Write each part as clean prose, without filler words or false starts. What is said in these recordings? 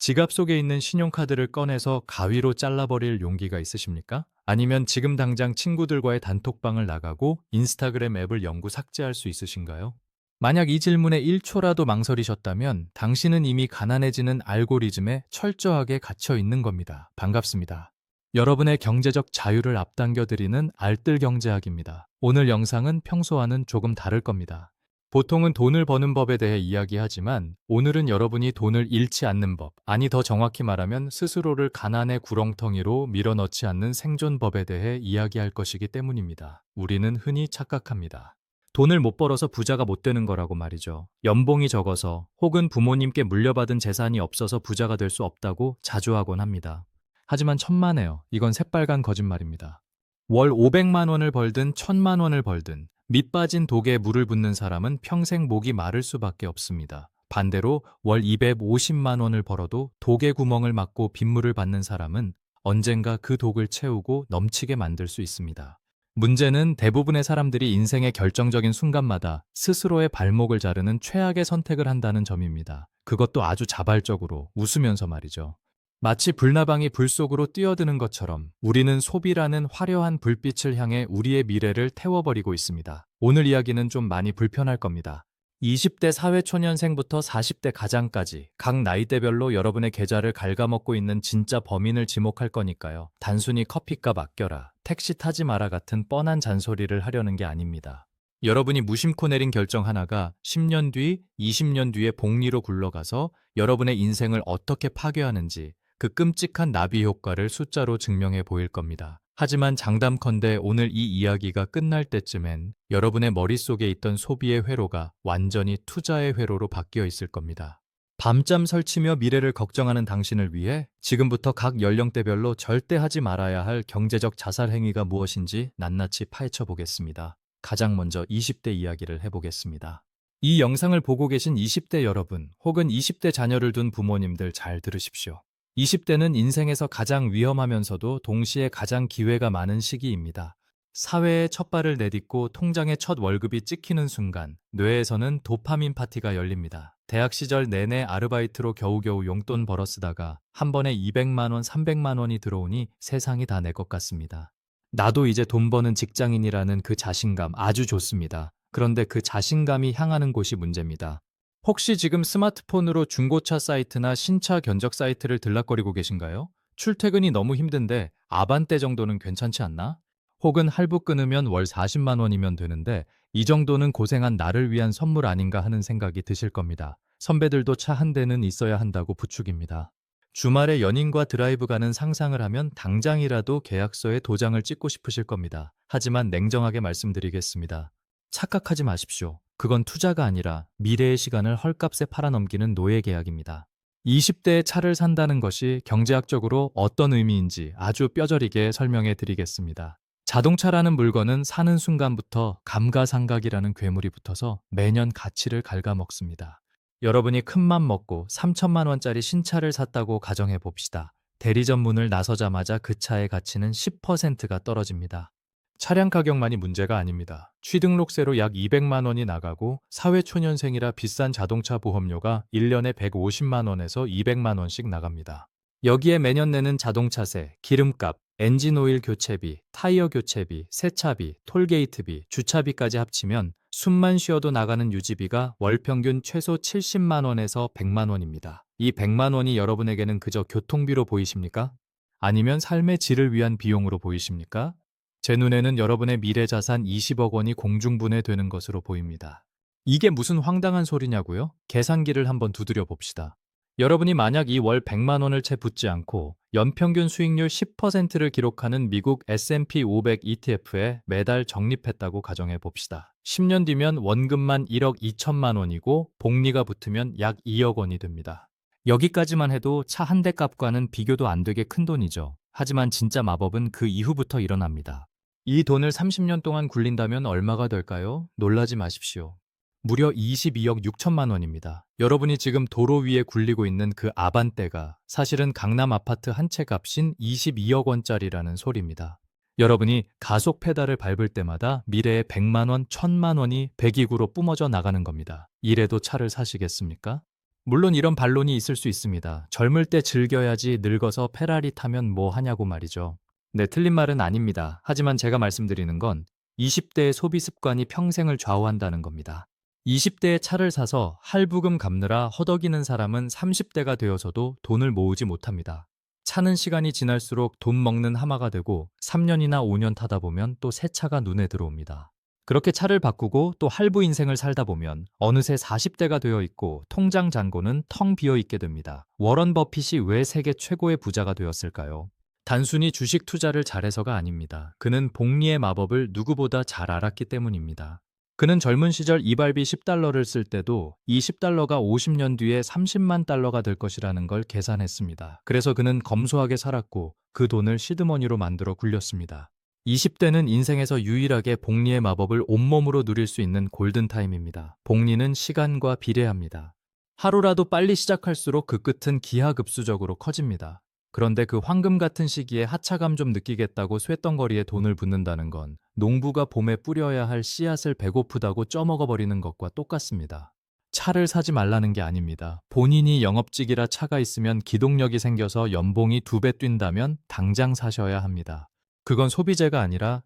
지갑 속에 있는 신용카드를 꺼내서 가위로 잘라버릴 용기가 있으십니까? 아니면 지금 당장 친구들과의 단톡방을 나가고 인스타그램 앱을 영구 삭제할 수 있으신가요? 만약 이 질문에 1초라도 망설이셨다면 당신은 이미 가난해지는 알고리즘에 철저하게 갇혀 있는 겁니다. 반갑습니다. 여러분의 경제적 자유를 앞당겨드리는 알뜰경제학입니다. 오늘 영상은 평소와는 조금 다를 겁니다. 보통은 돈을 버는 법에 대해 이야기하지만 오늘은 여러분이 돈을 잃지 않는 법, 아니 더 정확히 말하면 스스로를 가난의 구렁텅이로 밀어넣지 않는 생존법에 대해 이야기할 것이기 때문입니다. 우리는 흔히 착각합니다. 돈을 못 벌어서 부자가 못 되는 거라고 말이죠. 연봉이 적어서 혹은 부모님께 물려받은 재산이 없어서 부자가 될 수 없다고 자주 하곤 합니다. 하지만 천만에요. 이건 새빨간 거짓말입니다. 월 500만 원을 벌든 1000만 원을 벌든 밑 빠진 독에 물을 붓는 사람은 평생 목이 마를 수밖에 없습니다. 반대로 월 250만 원을 벌어도 독의 구멍을 막고 빗물을 받는 사람은 언젠가 그 독을 채우고 넘치게 만들 수 있습니다. 문제는 대부분의 사람들이 인생의 결정적인 순간마다 스스로의 발목을 자르는 최악의 선택을 한다는 점입니다. 그것도 아주 자발적으로, 웃으면서 말이죠. 마치 불나방이 불 속으로 뛰어드는 것처럼 우리는 소비라는 화려한 불빛을 향해 우리의 미래를 태워버리고 있습니다. 오늘 이야기는 좀 많이 불편할 겁니다. 20대 사회초년생부터 40대 가장까지 각 나이대별로 여러분의 계좌를 갉아먹고 있는 진짜 범인을 지목할 거니까요. 단순히 커피값 아껴라, 택시 타지 마라 같은 뻔한 잔소리를 하려는 게 아닙니다. 여러분이 무심코 내린 결정 하나가 10년 뒤, 20년 뒤에 복리로 굴러가서 여러분의 인생을 어떻게 파괴하는지 그 끔찍한 나비 효과를 숫자로 증명해 보일 겁니다. 하지만 장담컨대 오늘 이 이야기가 끝날 때쯤엔 여러분의 머릿속에 있던 소비의 회로가 완전히 투자의 회로로 바뀌어 있을 겁니다. 밤잠 설치며 미래를 걱정하는 당신을 위해 지금부터 각 연령대별로 절대 하지 말아야 할 경제적 자살 행위가 무엇인지 낱낱이 파헤쳐 보겠습니다. 가장 먼저 20대 이야기를 해보겠습니다. 이 영상을 보고 계신 20대 여러분 혹은 20대 자녀를 둔 부모님들 잘 들으십시오. 20대는 인생에서 가장 위험하면서도 동시에 가장 기회가 많은 시기입니다. 사회에 첫 발을 내딛고 통장에 첫 월급이 찍히는 순간 뇌에서는 도파민 파티가 열립니다. 대학 시절 내내 아르바이트로 겨우겨우 용돈 벌어 쓰다가 한 번에 200만 원, 300만 원이 들어오니 세상이 다 내 것 같습니다. 나도 이제 돈 버는 직장인이라는 그 자신감 아주 좋습니다. 그런데 그 자신감이 향하는 곳이 문제입니다. 혹시 지금 스마트폰으로 중고차 사이트나 신차 견적 사이트를 들락거리고 계신가요? 출퇴근이 너무 힘든데 아반떼 정도는 괜찮지 않나? 혹은 할부 끊으면 월 40만 원이면 되는데 이 정도는 고생한 나를 위한 선물 아닌가 하는 생각이 드실 겁니다. 선배들도 차 한 대는 있어야 한다고 부축입니다. 주말에 연인과 드라이브 가는 상상을 하면 당장이라도 계약서에 도장을 찍고 싶으실 겁니다. 하지만 냉정하게 말씀드리겠습니다. 착각하지 마십시오. 그건 투자가 아니라 미래의 시간을 헐값에 팔아넘기는 노예 계약입니다. 20대에 차를 산다는 것이 경제학적으로 어떤 의미인지 아주 뼈저리게 설명해 드리겠습니다. 자동차라는 물건은 사는 순간부터 감가상각이라는 괴물이 붙어서 매년 가치를 갉아먹습니다. 여러분이 큰맘 먹고 3천만 원짜리 신차를 샀다고 가정해 봅시다. 대리점 문을 나서자마자 그 차의 가치는 10%가 떨어집니다. 차량 가격만이 문제가 아닙니다. 취등록세로 약 200만 원이 나가고 사회초년생이라 비싼 자동차 보험료가 1년에 150만 원에서 200만 원씩 나갑니다. 여기에 매년 내는 자동차세, 기름값, 엔진오일 교체비, 타이어 교체비, 세차비, 톨게이트비, 주차비까지 합치면 숨만 쉬어도 나가는 유지비가 월 평균 최소 70만 원에서 100만 원입니다. 이 100만 원이 여러분에게는 그저 교통비로 보이십니까? 아니면 삶의 질을 위한 비용으로 보이십니까? 제 눈에는 여러분의 미래 자산 20억 원이 공중분해되는 것으로 보입니다. 이게 무슨 황당한 소리냐고요? 계산기를 한번 두드려 봅시다. 여러분이 만약 이 월 100만 원을 채 붙지 않고 연평균 수익률 10%를 기록하는 미국 S&P 500 ETF에 매달 적립했다고 가정해 봅시다. 10년 뒤면 원금만 1억 2천만 원이고 복리가 붙으면 약 2억 원이 됩니다. 여기까지만 해도 차 한 대 값과는 비교도 안 되게 큰 돈이죠. 하지만 진짜 마법은 그 이후부터 일어납니다. 이 돈을 30년 동안 굴린다면 얼마가 될까요? 놀라지 마십시오. 무려 22억 6천만 원입니다. 여러분이 지금 도로 위에 굴리고 있는 그 아반떼가 사실은 강남 아파트 한 채 값인 22억 원짜리라는 소리입니다. 여러분이 가속 페달을 밟을 때마다 미래의 100만 원, 1000만 원이 배기구로 뿜어져 나가는 겁니다. 이래도 차를 사시겠습니까? 물론 이런 반론이 있을 수 있습니다. 젊을 때 즐겨야지 늙어서 페라리 타면 뭐 하냐고 말이죠. 네, 틀린 말은 아닙니다. 하지만 제가 말씀드리는 건 20대의 소비 습관이 평생을 좌우한다는 겁니다. 20대에 차를 사서 할부금 갚느라 허덕이는 사람은 30대가 되어서도 돈을 모으지 못합니다. 차는 시간이 지날수록 돈 먹는 하마가 되고 3년이나 5년 타다 보면 또 새 차가 눈에 들어옵니다. 그렇게 차를 바꾸고 또 할부 인생을 살다 보면 어느새 40대가 되어 있고 통장 잔고는 텅 비어 있게 됩니다. 워런 버핏이 왜 세계 최고의 부자가 되었을까요? 단순히 주식 투자를 잘해서가 아닙니다. 그는 복리의 마법을 누구보다 잘 알았기 때문입니다. 그는 젊은 시절 이발비 10달러를 쓸 때도 이 10달러가 50년 뒤에 30만 달러가 될 것이라는 걸 계산했습니다. 그래서 그는 검소하게 살았고 그 돈을 시드머니로 만들어 굴렸습니다. 20대는 인생에서 유일하게 복리의 마법을 온몸으로 누릴 수 있는 골든타임입니다. 복리는 시간과 비례합니다. 하루라도 빨리 시작할수록 그 끝은 기하급수적으로 커집니다. 그런데 그 황금 같은 시기에 하차감 좀 느끼겠다고 쇳덩거리에 돈을 붓는다는 건 농부가 봄에 뿌려야 할 씨앗을 배고프다고 쪄먹어버리는 것과 똑같습니다. 차를 사지 말라는 게 아닙니다. 본인이 영업직이라 차가 있으면 기동력이 생겨서 연봉이 2배 뛴다면 당장 사셔야 합니다. 그건 소비재가 아니라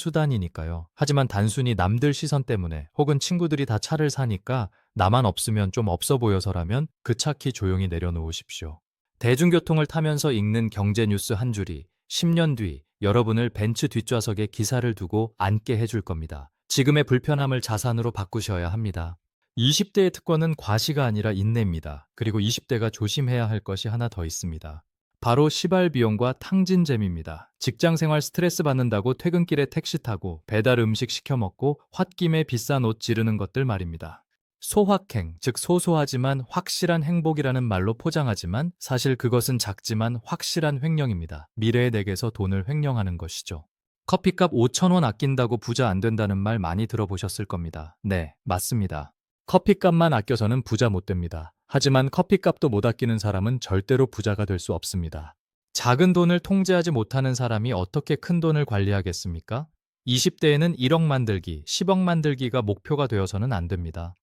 생산수단이니까요. 하지만 단순히 남들 시선 때문에 혹은 친구들이 다 차를 사니까 나만 없으면 좀 없어 보여서라면 그 차 키 조용히 내려놓으십시오. 대중교통을 타면서 읽는 경제 뉴스 한 줄이 10년 뒤 여러분을 벤츠 뒷좌석에 기사를 두고 앉게 해줄 겁니다. 지금의 불편함을 자산으로 바꾸셔야 합니다. 20대의 특권은 과시가 아니라 인내입니다. 그리고 20대가 조심해야 할 것이 하나 더 있습니다. 바로 시발 비용과 탕진잼입니다. 직장 생활 스트레스 받는다고 퇴근길에 택시 타고 배달 음식 시켜 먹고 홧김에 비싼 옷 지르는 것들 말입니다. 소확행, 즉 소소하지만 확실한 행복이라는 말로 포장하지만 사실 그것은 작지만 확실한 횡령입니다. 미래의 댁에서 돈을 횡령하는 것이죠. 커피값 5,000원 아낀다고 부자 안 된다는 말 많이 들어보셨을 겁니다. 네, 맞습니다. 커피값만 아껴서는 부자 못 됩니다. 하지만 커피값도 못 아끼는 사람은 절대로 부자가 될 수 없습니다. 작은 돈을 통제하지 못하는 사람이 어떻게 큰 돈을 관리하겠습니까? 20대에는 1억 만들기, 10억 만들기가 목표가 되어서는 안 됩니다.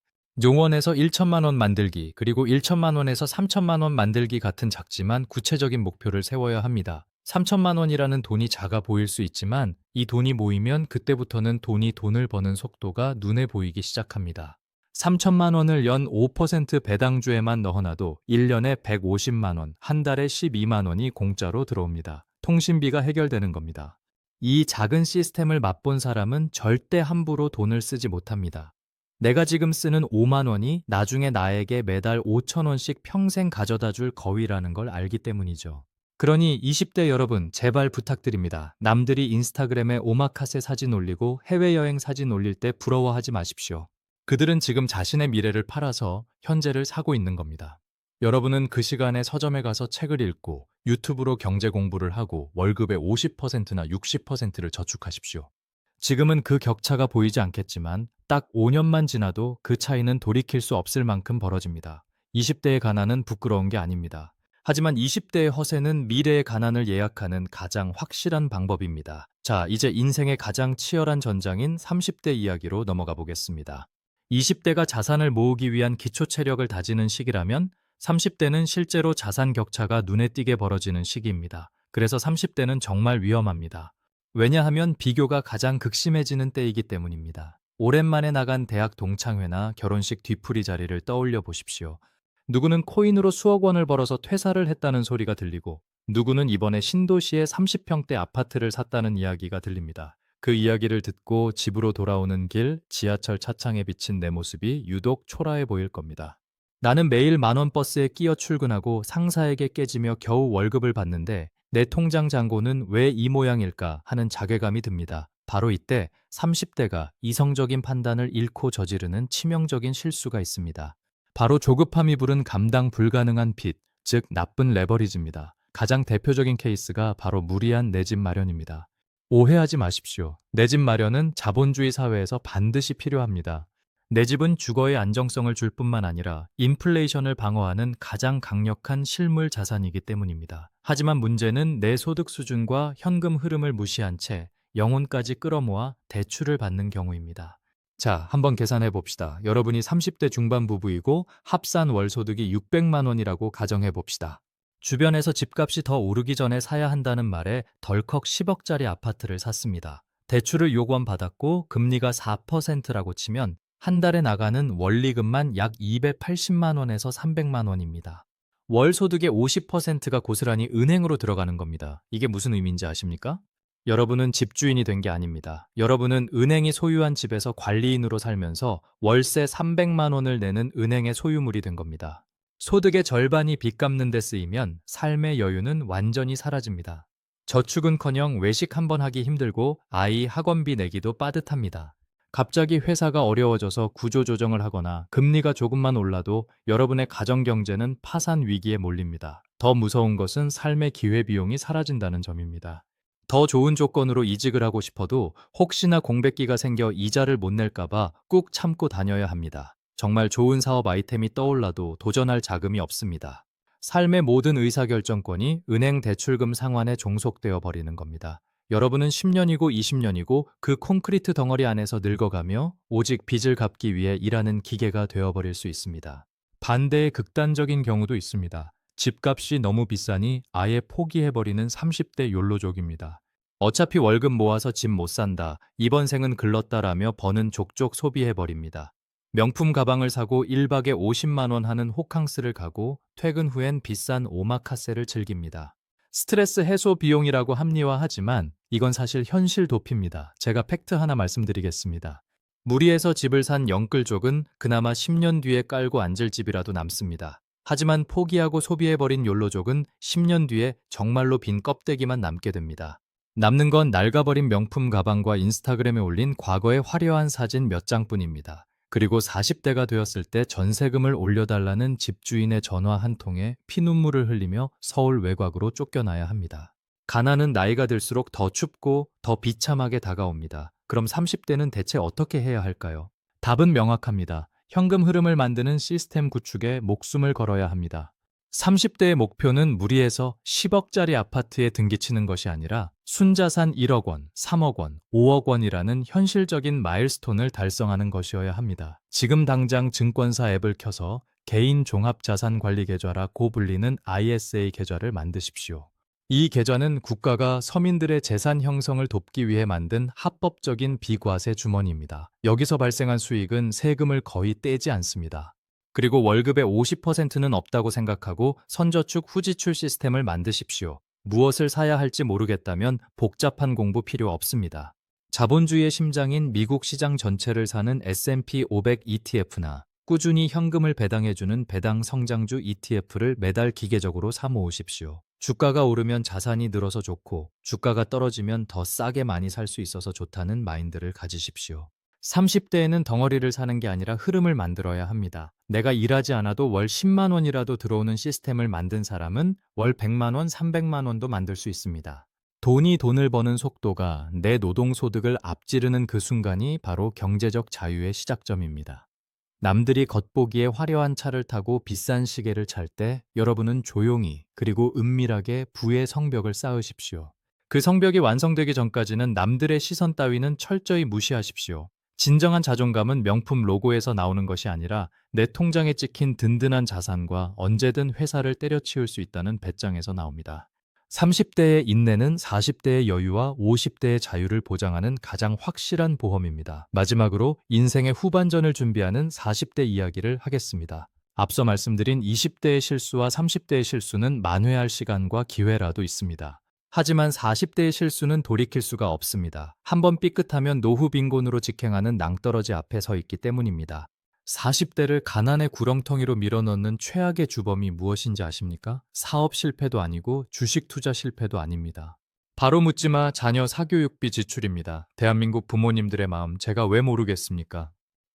용원에서 1천만 원 만들기, 그리고 1천만 원에서 3천만 원 만들기 같은 작지만 구체적인 목표를 세워야 합니다. 3천만 원이라는 돈이 작아 보일 수 있지만 이 돈이 모이면 그때부터는 돈이 돈을 버는 속도가 눈에 보이기 시작합니다. 3천만 원을 연 5% 배당주에만 넣어놔도 1년에 150만 원, 한 달에 12만 원이 공짜로 들어옵니다. 통신비가 해결되는 겁니다. 이 작은 시스템을 맛본 사람은 절대 함부로 돈을 쓰지 못합니다. 내가 지금 쓰는 5만 원이 나중에 나에게 매달 5천 원씩 평생 가져다 줄 거위라는 걸 알기 때문이죠. 그러니 20대 여러분 제발 부탁드립니다. 남들이 인스타그램에 오마카세 사진 올리고 해외여행 사진 올릴 때 부러워하지 마십시오. 그들은 지금 자신의 미래를 팔아서 현재를 사고 있는 겁니다. 여러분은 그 시간에 서점에 가서 책을 읽고 유튜브로 경제 공부를 하고 월급의 50%나 60%를 저축하십시오. 지금은 그 격차가 보이지 않겠지만 딱 5년만 지나도 그 차이는 돌이킬 수 없을 만큼 벌어집니다. 20대의 가난은 부끄러운 게 아닙니다. 하지만 20대의 허세는 미래의 가난을 예약하는 가장 확실한 방법입니다. 자, 이제 인생의 가장 치열한 전장인 30대 이야기로 넘어가 보겠습니다. 20대가 자산을 모으기 위한 기초 체력을 다지는 시기라면 30대는 실제로 자산 격차가 눈에 띄게 벌어지는 시기입니다. 그래서 30대는 정말 위험합니다. 왜냐하면 비교가 가장 극심해지는 때이기 때문입니다. 오랜만에 나간 대학 동창회나 결혼식 뒤풀이 자리를 떠올려 보십시오. 누구는 코인으로 수억 원을 벌어서 퇴사를 했다는 소리가 들리고 누구는 이번에 신도시에 30평대 아파트를 샀다는 이야기가 들립니다. 그 이야기를 듣고 집으로 돌아오는 길 지하철 차창에 비친 내 모습이 유독 초라해 보일 겁니다. 나는 매일 10,000원 버스에 끼어 출근하고 상사에게 깨지며 겨우 월급을 받는데 내 통장 잔고는 왜 이 모양일까 하는 자괴감이 듭니다. 바로 이때 30대가 이성적인 판단을 잃고 저지르는 치명적인 실수가 있습니다. 바로 조급함이 부른 감당 불가능한 빚, 즉 나쁜 레버리지입니다. 가장 대표적인 케이스가 바로 무리한 내 집 마련입니다. 오해하지 마십시오. 내 집 마련은 자본주의 사회에서 반드시 필요합니다. 내 집은 주거의 안정성을 줄 뿐만 아니라 인플레이션을 방어하는 가장 강력한 실물 자산이기 때문입니다. 하지만 문제는 내 소득 수준과 현금 흐름을 무시한 채 영혼까지 끌어모아 대출을 받는 경우입니다. 자, 한번 계산해 봅시다. 여러분이 30대 중반 부부이고 합산 월 소득이 600만 원이라고 가정해 봅시다. 주변에서 집값이 더 오르기 전에 사야 한다는 말에 덜컥 10억짜리 아파트를 샀습니다. 대출을 요금 받았고 금리가 4%라고 치면 한 달에 나가는 원리금만 약 280만 원에서 300만 원입니다. 월 소득의 50%가 고스란히 은행으로 들어가는 겁니다. 이게 무슨 의미인지 아십니까? 여러분은 집주인이 된 게 아닙니다. 여러분은 은행이 소유한 집에서 관리인으로 살면서 월세 300만 원을 내는 은행의 소유물이 된 겁니다. 소득의 절반이 빚 갚는 데 쓰이면 삶의 여유는 완전히 사라집니다. 저축은커녕 외식 한 번 하기 힘들고 아이 학원비 내기도 빠듯합니다. 갑자기 회사가 어려워져서 구조조정을 하거나 금리가 조금만 올라도 여러분의 가정경제는 파산 위기에 몰립니다. 더 무서운 것은 삶의 기회비용이 사라진다는 점입니다. 더 좋은 조건으로 이직을 하고 싶어도 혹시나 공백기가 생겨 이자를 못 낼까봐 꾹 참고 다녀야 합니다. 정말 좋은 사업 아이템이 떠올라도 도전할 자금이 없습니다. 삶의 모든 의사결정권이 은행 대출금 상환에 종속되어 버리는 겁니다. 여러분은 10년이고 20년이고 그 콘크리트 덩어리 안에서 늙어가며 오직 빚을 갚기 위해 일하는 기계가 되어버릴 수 있습니다. 반대의 극단적인 경우도 있습니다. 집값이 너무 비싸니 아예 포기해버리는 30대 욜로족입니다. 어차피 월급 모아서 집 못 산다, 이번 생은 글렀다라며 버는 족족 소비해버립니다. 명품 가방을 사고 1박에 50만 원 하는 호캉스를 가고 퇴근 후엔 비싼 오마카세를 즐깁니다. 스트레스 해소 비용이라고 합리화하지만 이건 사실 현실 도피입니다. 제가 팩트 하나 말씀드리겠습니다. 무리해서 집을 산 영끌족은 그나마 10년 뒤에 깔고 앉을 집이라도 남습니다. 하지만 포기하고 소비해버린 욜로족은 10년 뒤에 정말로 빈 껍데기만 남게 됩니다. 남는 건 낡아버린 명품 가방과 인스타그램에 올린 과거의 화려한 사진 몇 장뿐입니다. 그리고 40대가 되었을 때 전세금을 올려달라는 집주인의 전화 한 통에 피눈물을 흘리며 서울 외곽으로 쫓겨나야 합니다. 가난은 나이가 들수록 더 춥고 더 비참하게 다가옵니다. 그럼 30대는 대체 어떻게 해야 할까요? 답은 명확합니다. 현금 흐름을 만드는 시스템 구축에 목숨을 걸어야 합니다. 30대의 목표는 무리해서 10억짜리 아파트에 등기치는 것이 아니라 순자산 1억 원, 3억 원, 5억 원이라는 현실적인 마일스톤을 달성하는 것이어야 합니다. 지금 당장 증권사 앱을 켜서 개인 종합자산관리계좌라고 불리는 ISA 계좌를 만드십시오. 이 계좌는 국가가 서민들의 재산 형성을 돕기 위해 만든 합법적인 비과세 주머니입니다. 여기서 발생한 수익은 세금을 거의 떼지 않습니다. 그리고 월급의 50%는 없다고 생각하고 선저축 후지출 시스템을 만드십시오. 무엇을 사야 할지 모르겠다면 복잡한 공부 필요 없습니다. 자본주의의 심장인 미국 시장 전체를 사는 S&P 500 ETF나 꾸준히 현금을 배당해주는 배당 성장주 ETF를 매달 기계적으로 사 모으십시오. 주가가 오르면 자산이 늘어서 좋고 주가가 떨어지면 더 싸게 많이 살 수 있어서 좋다는 마인드를 가지십시오. 30대에는 덩어리를 사는 게 아니라 흐름을 만들어야 합니다. 내가 일하지 않아도 월 10만 원이라도 들어오는 시스템을 만든 사람은 월 100만 원, 300만 원도 만들 수 있습니다. 돈이 돈을 버는 속도가 내 노동소득을 앞지르는 그 순간이 바로 경제적 자유의 시작점입니다. 남들이 겉보기에 화려한 차를 타고 비싼 시계를 찰 때 여러분은 조용히 그리고 은밀하게 부의 성벽을 쌓으십시오. 그 성벽이 완성되기 전까지는 남들의 시선 따위는 철저히 무시하십시오. 진정한 자존감은 명품 로고에서 나오는 것이 아니라 내 통장에 찍힌 든든한 자산과 언제든 회사를 때려치울 수 있다는 배짱에서 나옵니다. 30대의 인내는 40대의 여유와 50대의 자유를 보장하는 가장 확실한 보험입니다. 마지막으로 인생의 후반전을 준비하는 40대 이야기를 하겠습니다. 앞서 말씀드린 20대의 실수와 30대의 실수는 만회할 시간과 기회라도 있습니다. 하지만 40대의 실수는 돌이킬 수가 없습니다. 한번 삐끗하면 노후 빈곤으로 직행하는 낭떠러지 앞에 서 있기 때문입니다. 40대를 가난의 구렁텅이로 밀어넣는 최악의 주범이 무엇인지 아십니까? 사업 실패도 아니고 주식 투자 실패도 아닙니다. 바로 묻지마 자녀 사교육비 지출입니다. 대한민국 부모님들의 마음 제가 왜 모르겠습니까?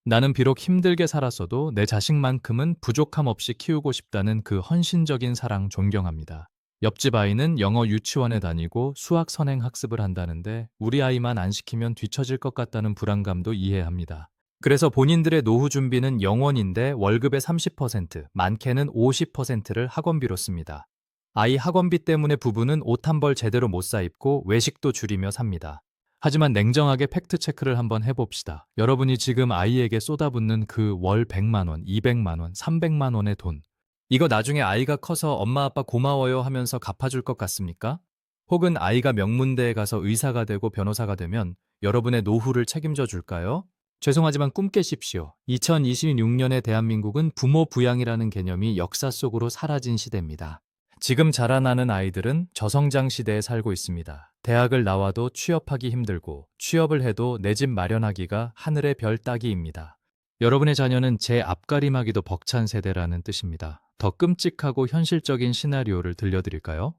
나는 비록 힘들게 살았어도 내 자식만큼은 부족함 없이 키우고 싶다는 그 헌신적인 사랑 존경합니다. 옆집 아이는 영어 유치원에 다니고 수학 선행 학습을 한다는데 우리 아이만 안 시키면 뒤처질 것 같다는 불안감도 이해합니다. 그래서 본인들의 노후 준비는 영원인데 월급의 30%, 많게는 50%를 학원비로 씁니다. 아이 학원비 때문에 부부는 옷 한 벌 제대로 못 사 입고 외식도 줄이며 삽니다. 하지만 냉정하게 팩트 체크를 한번 해봅시다. 여러분이 지금 아이에게 쏟아붓는 그 월 100만 원, 200만 원, 300만 원의 돈. 이거 나중에 아이가 커서 엄마 아빠 고마워요 하면서 갚아줄 것 같습니까? 혹은 아이가 명문대에 가서 의사가 되고 변호사가 되면 여러분의 노후를 책임져 줄까요? 죄송하지만 꿈 깨십시오. 2026년의 대한민국은 부모 부양이라는 개념이 역사 속으로 사라진 시대입니다. 지금 자라나는 아이들은 저성장 시대에 살고 있습니다. 대학을 나와도 취업하기 힘들고 취업을 해도 내 집 마련하기가 하늘의 별 따기입니다. 여러분의 자녀는 제 앞가림하기도 벅찬 세대라는 뜻입니다. 더 끔찍하고 현실적인 시나리오를 들려드릴까요?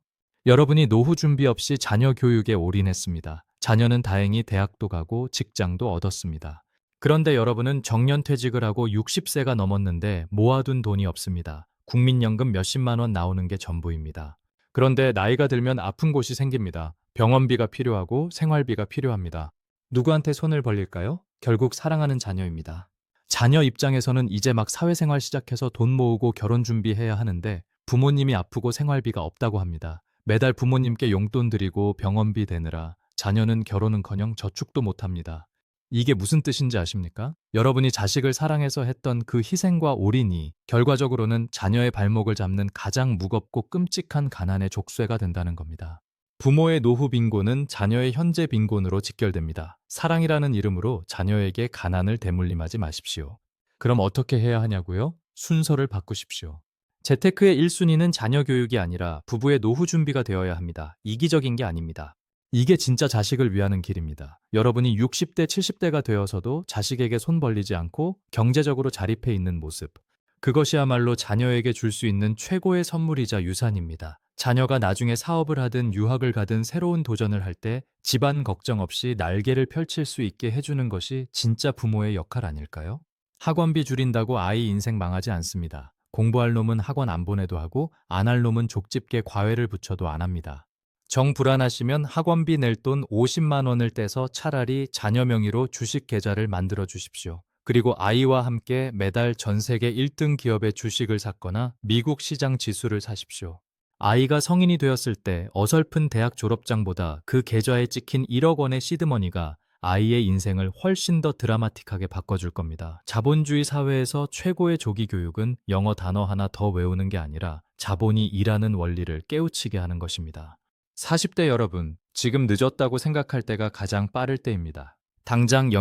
여러분이 노후 준비 없이 자녀 교육에 올인했습니다. 자녀는 다행히 대학도 가고 직장도 얻었습니다. 그런데 여러분은 정년퇴직을 하고 60세가 넘었는데 모아둔 돈이 없습니다. 국민연금 몇십만 원 나오는 게 전부입니다. 그런데 나이가 들면 아픈 곳이 생깁니다. 병원비가 필요하고 생활비가 필요합니다. 누구한테 손을 벌릴까요? 결국 사랑하는 자녀입니다. 자녀 입장에서는 이제 막 사회생활 시작해서 돈 모으고 결혼 준비해야 하는데 부모님이 아프고 생활비가 없다고 합니다. 매달 부모님께 용돈 드리고 병원비 대느라 자녀는 결혼은커녕 저축도 못합니다. 이게 무슨 뜻인지 아십니까? 여러분이 자식을 사랑해서 했던 그 희생과 올인이 결과적으로는 자녀의 발목을 잡는 가장 무겁고 끔찍한 가난의 족쇄가 된다는 겁니다. 부모의 노후 빈곤은 자녀의 현재 빈곤으로 직결됩니다. 사랑이라는 이름으로 자녀에게 가난을 대물림하지 마십시오. 그럼 어떻게 해야 하냐고요? 순서를 바꾸십시오. 재테크의 1순위는 자녀 교육이 아니라 부부의 노후 준비가 되어야 합니다. 이기적인 게 아닙니다. 이게 진짜 자식을 위하는 길입니다. 여러분이 60대, 70대가 되어서도 자식에게 손 벌리지 않고 경제적으로 자립해 있는 모습. 그것이야말로 자녀에게 줄 수 있는 최고의 선물이자 유산입니다. 자녀가 나중에 사업을 하든 유학을 가든 새로운 도전을 할 때 집안 걱정 없이 날개를 펼칠 수 있게 해주는 것이 진짜 부모의 역할 아닐까요? 학원비 줄인다고 아이 인생 망하지 않습니다. 공부할 놈은 학원 안 보내도 하고 안 할 놈은 족집게 과외를 붙여도 안 합니다. 정 불안하시면 학원비 낼 돈 50만 원을 떼서 차라리 자녀 명의로 주식 계좌를 만들어 주십시오. 그리고 아이와 함께 매달 전 세계 1등 기업의 주식을 샀거나 미국 시장 지수를 사십시오. 아이가 성인이 되었을 때 어설픈 대학 졸업장보다 그 계좌에 찍힌 1억 원의 시드머니가 아이의 인생을 훨씬 더 드라마틱하게 바꿔줄 겁니다. 자본주의 사회에서 최고의 조기 교육은 영어 단어 하나 더 외우는 게 아니라 자본이 일하는 원리를 깨우치게 하는 것입니다. 40대 여러분, 지금 늦었다고 생각할 때가 가장 빠를 때입니다. 당장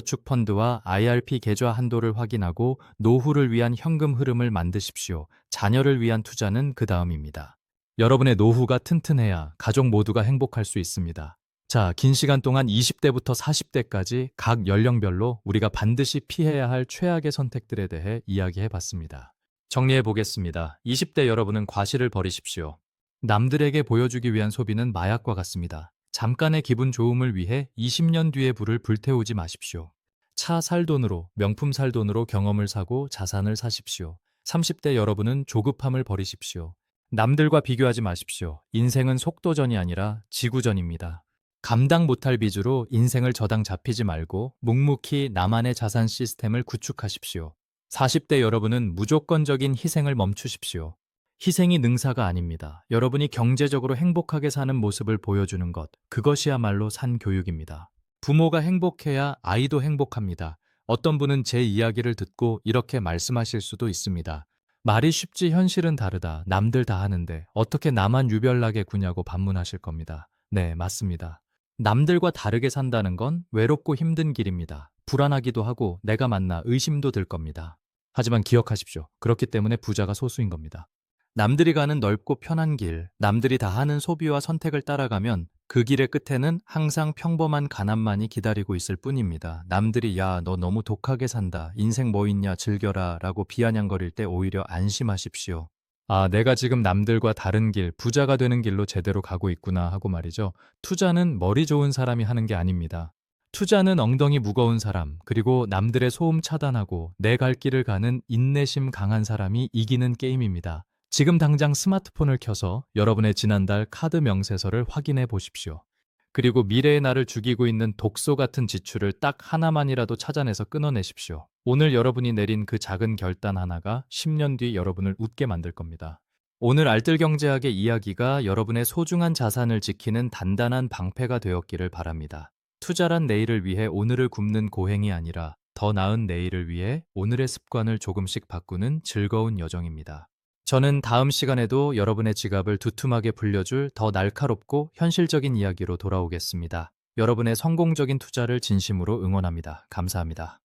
연금저축펀드와 IRP 계좌 한도를 확인하고 노후를 위한 현금 흐름을 만드십시오. 자녀를 위한 투자는 그 다음입니다. 여러분의 노후가 튼튼해야 가족 모두가 행복할 수 있습니다. 자, 긴 시간 동안 20대부터 40대까지 각 연령별로 우리가 반드시 피해야 할 최악의 선택들에 대해 이야기해 봤습니다. 정리해 보겠습니다. 20대 여러분은 과실을 버리십시오. 남들에게 보여주기 위한 소비는 마약과 같습니다. 잠깐의 기분 좋음을 위해 20년 뒤의 불을 불태우지 마십시오. 차 살 돈으로, 명품 살 돈으로 경험을 사고 자산을 사십시오. 30대 여러분은 조급함을 버리십시오. 남들과 비교하지 마십시오. 인생은 속도전이 아니라 지구전입니다. 감당 못할 빚으로 인생을 저당 잡히지 말고 묵묵히 나만의 자산 시스템을 구축하십시오. 40대 여러분은 무조건적인 희생을 멈추십시오. 희생이 능사가 아닙니다. 여러분이 경제적으로 행복하게 사는 모습을 보여주는 것, 그것이야말로 산 교육입니다. 부모가 행복해야 아이도 행복합니다. 어떤 분은 제 이야기를 듣고 이렇게 말씀하실 수도 있습니다. 말이 쉽지 현실은 다르다. 남들 다 하는데 어떻게 나만 유별나게 구냐고 반문하실 겁니다. 네, 맞습니다. 남들과 다르게 산다는 건 외롭고 힘든 길입니다. 불안하기도 하고 내가 맞나 의심도 들 겁니다. 하지만 기억하십시오. 그렇기 때문에 부자가 소수인 겁니다. 남들이 가는 넓고 편한 길, 남들이 다 하는 소비와 선택을 따라가면 그 길의 끝에는 항상 평범한 가난만이 기다리고 있을 뿐입니다. 남들이 야, 너 너무 독하게 산다. 인생 뭐 있냐, 즐겨라 라고 비아냥거릴 때 오히려 안심하십시오. 아, 내가 지금 남들과 다른 길, 부자가 되는 길로 제대로 가고 있구나 하고 말이죠. 투자는 머리 좋은 사람이 하는 게 아닙니다. 투자는 엉덩이 무거운 사람, 그리고 남들의 소음 차단하고 내 갈 길을 가는 인내심 강한 사람이 이기는 게임입니다. 지금 당장 스마트폰을 켜서 여러분의 지난달 카드 명세서를 확인해 보십시오. 그리고 미래의 나를 죽이고 있는 독소 같은 지출을 딱 하나만이라도 찾아내서 끊어내십시오. 오늘 여러분이 내린 그 작은 결단 하나가 10년 뒤 여러분을 웃게 만들 겁니다. 오늘 알뜰경제학의 이야기가 여러분의 소중한 자산을 지키는 단단한 방패가 되었기를 바랍니다. 투자란 내일을 위해 오늘을 굽는 고행이 아니라 더 나은 내일을 위해 오늘의 습관을 조금씩 바꾸는 즐거운 여정입니다. 저는 다음 시간에도 여러분의 지갑을 두툼하게 불려줄 더 날카롭고 현실적인 이야기로 돌아오겠습니다. 여러분의 성공적인 투자를 진심으로 응원합니다. 감사합니다.